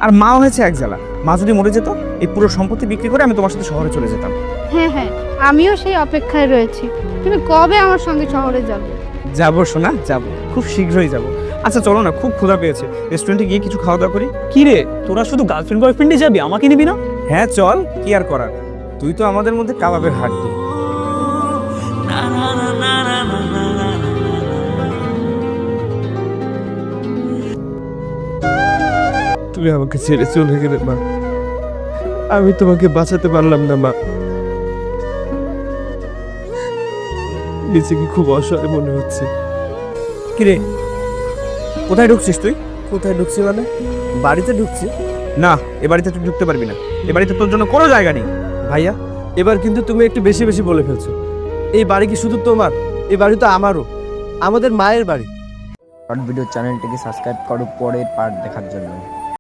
আর মাও হয়েছে এক জ্বালা। মা যদি মরে যেত এই পুরো সম্পত্তি বিক্রি করে আমি তোমার সাথে শহরে চলে যেতাম। হ্যাঁ হ্যাঁ, আমিও সেই অপেক্ষায় রয়েছি। তুমি কবে আমার সঙ্গে শহরে যাবে? যাবো সোনা, যাবো, খুব শীঘ্রই যাবো। আচ্ছা চলো না, খুব ক্ষুধা পেয়েছে, রেস্টুরেন্টে গিয়ে কিছু খাওয়া দাওয়া করি। কি রে, তোরা শুধু গার্লফ্রেন্ড বয়ফ্রেন্ডে যাবি, আমাকে নিবি না? হ্যাঁ চল, কি আর করার, তুই তো আমাদের মধ্যে কাবাবের হাড্ডি। তুমি আমাকে ছেড়ে চলে গেলে মা, আমি তোমাকে বাঁচাতে পারলাম না মা। নিজেকে খুব অসহায় মনে হচ্ছে। কিরে, কোথায় ঢুকছিস তুই? কোথায় ঢুকছি মানে? বাড়িতে ঢুকছি। না, এ বাড়িতে তুই ঢুকতে পারবি না। এ বাড়িতে তোর জন্য কোনো জায়গা নেই। ভাইয়া, এবার কিন্তু তুমি একটু বেশি বেশি বলে ফেলছো। এই বাড়ি কি শুধু তোমার? এই বাড়ি তো আমারও, আমাদের মায়ের বাড়ি। শর্ট ভিডিও চ্যানেলটিকে সাবস্ক্রাইব করো পরের পার্ট দেখার জন্য।